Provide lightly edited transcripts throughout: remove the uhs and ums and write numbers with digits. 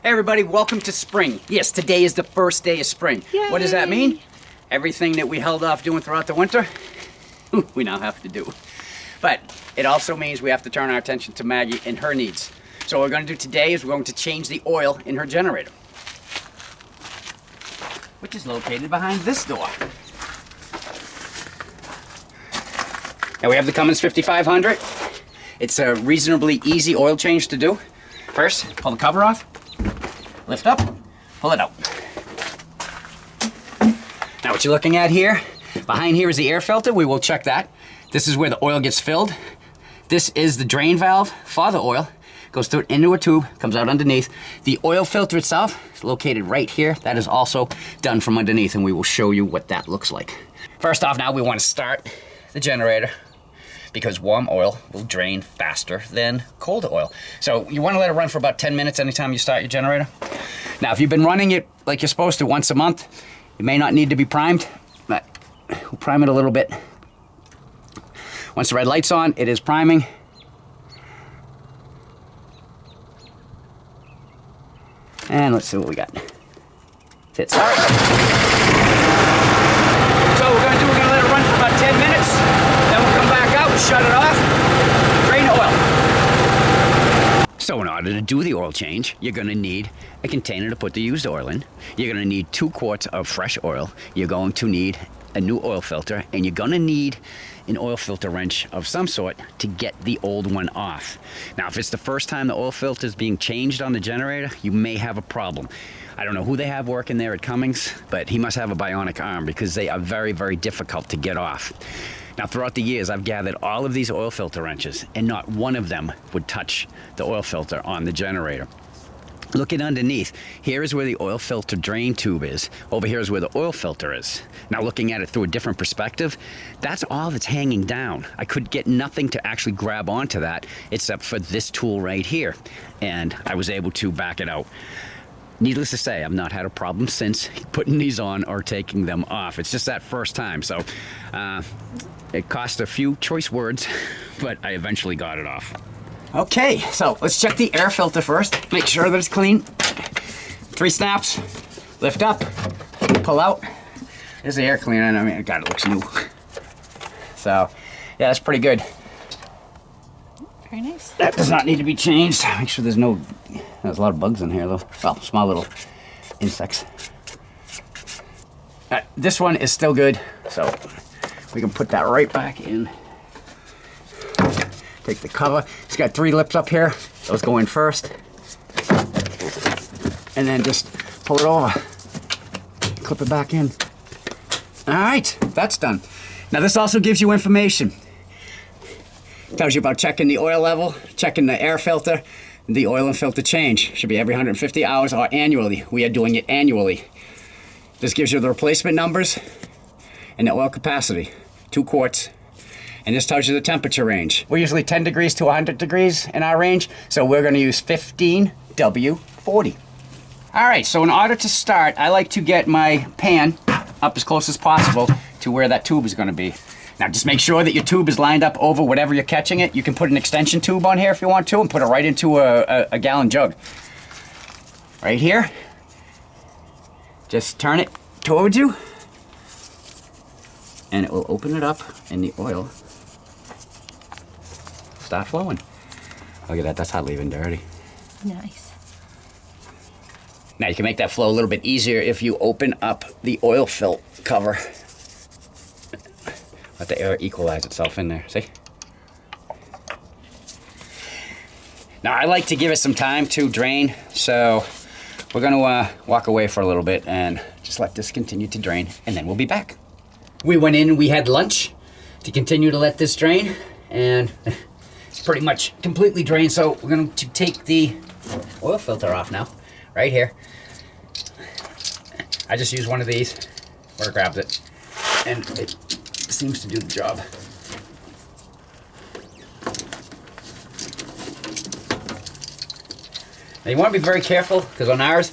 Hey everybody, welcome to spring. Yes, today is the first day of spring. Yay. What does that mean? Everything that we held off doing throughout the winter, we now have to do. But it also means we have to turn our attention to Maggie and her needs. So what we're going to do today is we're going to change the oil in her generator, which is located behind this door. Now we have the Cummins 5500. It's a reasonably easy oil change to do. First, pull the cover off, lift up, pull it out. Now what you're looking at here, behind here is the air filter. We will check that. This is where the oil gets filled. This is the drain valve for the oil. Goes through into a tube, comes out underneath. The oil filter itself is located right here. That is also done from underneath, and we will show you what that looks like. First off, now we want to start the generator, because warm oil will drain faster than cold oil. So you want to let it run for about 10 minutes anytime you start your generator. Now, if you've been running it like you're supposed to once a month, it may not need to be primed, but we'll prime it a little bit. Once the red light's on, it is priming. And let's see what we got. Hit start. So we're gonna let it run for about 10 minutes. Then we'll come back out and shut it off. Drain oil. So in order to do the oil change, you're gonna need a container to put the used oil in. You're gonna need 2 quarts of fresh oil. You're going to need a new oil filter, and you're gonna need an oil filter wrench of some sort to get the old one off. Now, if it's the first time the oil filter is being changed on the generator, you may have a problem. I don't know who they have working there at Cummings, but he must have a bionic arm, because they are very, very difficult to get off. Now, throughout the years, I've gathered all of these oil filter wrenches, and not one of them would touch the oil filter on the generator. Looking underneath, here is where the oil filter drain tube is. Over here is where the oil filter is. Now, looking at it through a different perspective, that's all that's hanging down. I could get nothing to actually grab onto that except for this tool right here, and I was able to back it out. Needless to say, I've not had a problem since putting these on or taking them off. It's just that first time, so it cost a few choice words, but I eventually got it off. Okay, so let's check the air filter first. Make sure that it's clean. 3 snaps, lift up, pull out. There's the air cleaner, and I mean, God, it looks new. So, yeah, that's pretty good. Very nice. That does not need to be changed. Make sure there's a lot of bugs in here though. Well, small little insects. This one is still good, so we can put that right back in. Take the cover. It's got 3 lips up here. Those go in first. And then just pull it over. Clip it back in. All right, that's done. Now this also gives you information. Tells you about checking the oil level, checking the air filter, the oil and filter change. Should be every 150 hours or annually. We are doing it annually. This gives you the replacement numbers and the oil capacity. 2 quarts. And this tells you the temperature range. We're usually 10 degrees to 100 degrees in our range, so we're gonna use 15W40. All right, so in order to start, I like to get my pan up as close as possible to where that tube is gonna be. Now just make sure that your tube is lined up over whatever you're catching it. You can put an extension tube on here if you want to, and put it right into a gallon jug. Right here. Just turn it towards you, and it will open it up, and the oil start flowing. Look at that, that's hot leaving dirty. Nice. Now you can make that flow a little bit easier if you open up the oil fill cover. Let the air equalize itself in there, see? Now I like to give it some time to drain, so we're gonna walk away for a little bit and just let this continue to drain, and then we'll be back. We went in, we had lunch to continue to let this drain, and it's pretty much completely drained, so we're going to take the oil filter off now, right here. I just use one of these, where it grabs it, and it seems to do the job. Now you want to be very careful, because on ours,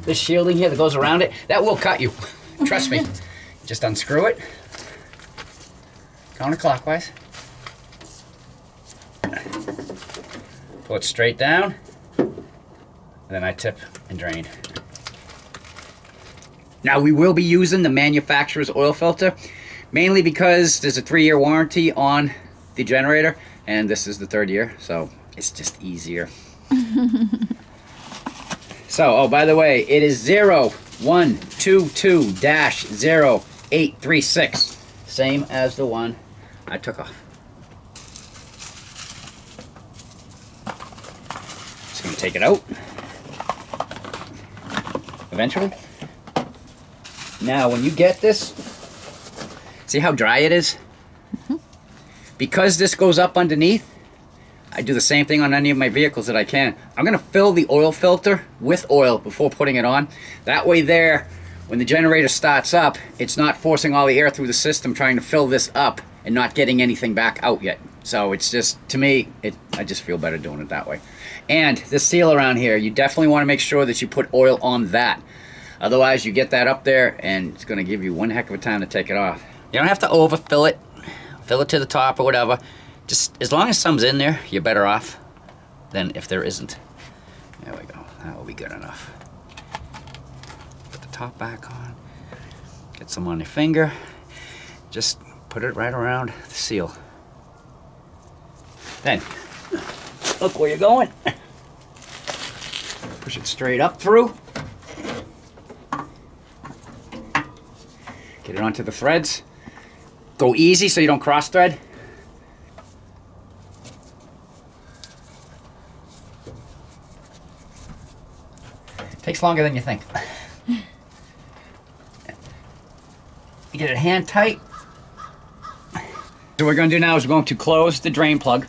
this shielding here that goes around it, that will cut you. Trust me. Just unscrew it, counterclockwise, pull it straight down, then I tip and drain. Now we will be using the manufacturer's oil filter, mainly because there's a 3-year warranty on the generator, and this is the 3rd year, so it's just easier. So, oh, by the way, it is 0122-0836. Same as the one I took off. Just gonna take it out. Eventually. Now, when you get this, see how dry it is? Mm-hmm. Because this goes up underneath, I do the same thing on any of my vehicles that I can. I'm gonna fill the oil filter with oil before putting it on. That way there, when the generator starts up, it's not forcing all the air through the system trying to fill this up and not getting anything back out yet. So it's just, to me, I just feel better doing it that way. And this seal around here, you definitely wanna make sure that you put oil on that. Otherwise, you get that up there and it's gonna give you one heck of a time to take it off. You don't have to overfill it, fill it to the top or whatever. Just as long as some's in there, you're better off than if there isn't. There we go, that will be good enough. Put the top back on, get some on your finger, just put it right around the seal. Then, look where you're going. Push it straight up through. Get it onto the threads. Go easy so you don't cross thread. Takes longer than you think. You get it hand tight. So what we're going to do now is we're going to close the drain plug.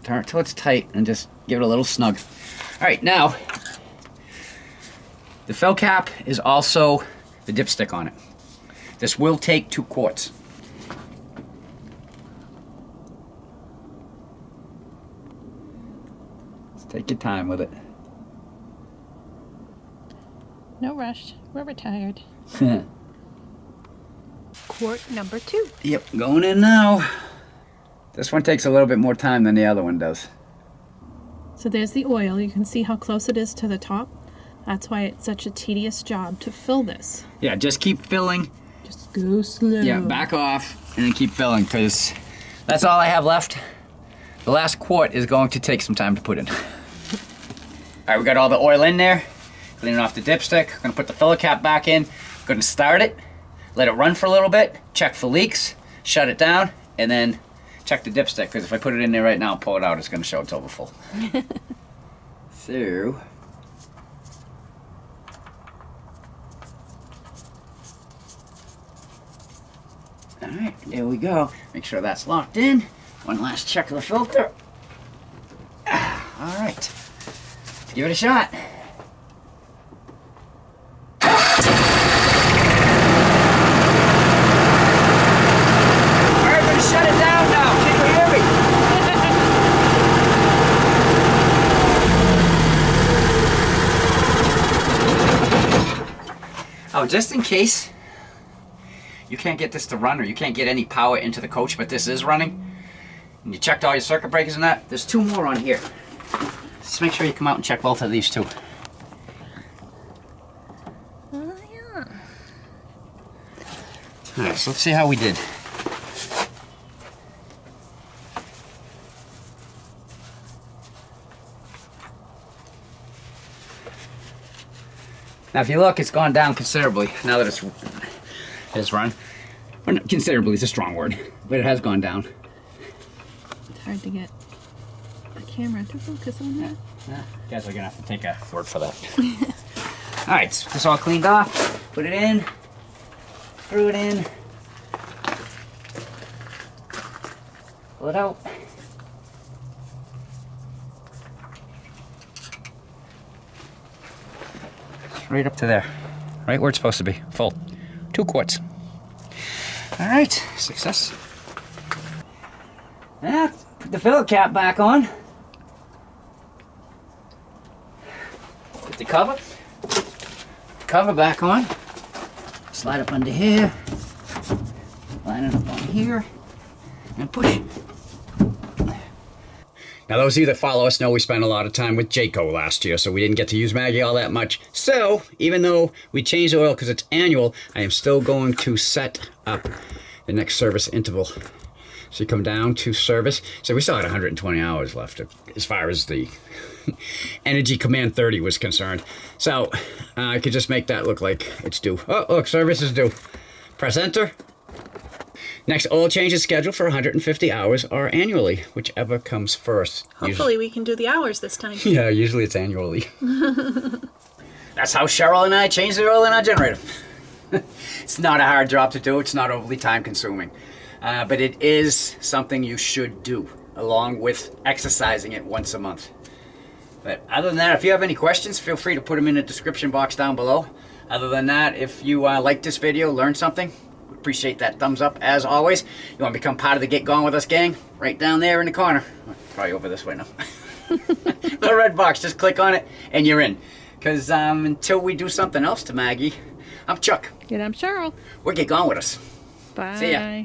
Turn it till it's tight and just give it a little snug. All right, now the fill cap is also the dipstick on it. This will take 2 quarts. Take your time with it. No rush. We're retired. Quart number 2. Yep, going in now. This one takes a little bit more time than the other one does. So there's the oil. You can see how close it is to the top. That's why it's such a tedious job to fill this. Yeah, just keep filling. Just go slow. Yeah, back off and then keep filling because that's all I have left. The last quart is going to take some time to put in. All right, we got all the oil in there. Cleaning off the dipstick. Gonna put the filler cap back in. Gonna start it, let it run for a little bit, check for leaks, shut it down, and then check the dipstick, because if I put it in there right now and pull it out, it's gonna show it's over full. So, all right, there we go. Make sure that's locked in. One last check of the filter. All right, let's give it a shot. All right, I'm gonna shut it down now. Can you hear me? Oh, just in case you can't get this to run or you can't get any power into the coach, but this is running, and you checked all your circuit breakers and that, there's 2 more on here. Just make sure you come out and check both of these 2. Oh, yeah. All right, so let's see how we did. Now, if you look, it's gone down considerably now that it's run. Or not considerably is a strong word, but it has gone down. It's hard to get the camera to focus on that. Yeah, guys are gonna have to take a word for that. All right, so this all cleaned off. Put it in. Threw it in. Pull it out. Right up to there. Right where it's supposed to be. Full. 2 quarts. All right, success. Yeah, put the filler cap back on. Put the cover back on. Slide up under here. Line it up on here. And push. Now, those of you that follow us know we spent a lot of time with Jayco last year, so we didn't get to use Maggie all that much. So, even though we changed the oil because it's annual, I am still going to set up the next service interval. So you come down to service. So we still had 120 hours left as far as the Energy Command 30 was concerned. So I could just make that look like it's due. Oh, look, service is due. Press enter. Next oil change is scheduled for 150 hours or annually, whichever comes first. Hopefully we can do the hours this time. Yeah, usually it's annually. That's how Cheryl and I changed the oil in our generator. It's not a hard job to do. It's not overly time consuming. But it is something you should do, along with exercising it once a month. But other than that, if you have any questions, feel free to put them in the description box down below. Other than that, if you like this video, learned something, appreciate that thumbs up as always. You want to become part of the Get Gone With Us gang? Right down there in the corner. Probably over this way now. The red box, just click on it and you're in. Because until we do something else to Maggie, I'm Chuck. And I'm Cheryl. We're Get Gone With Us. Bye. See ya.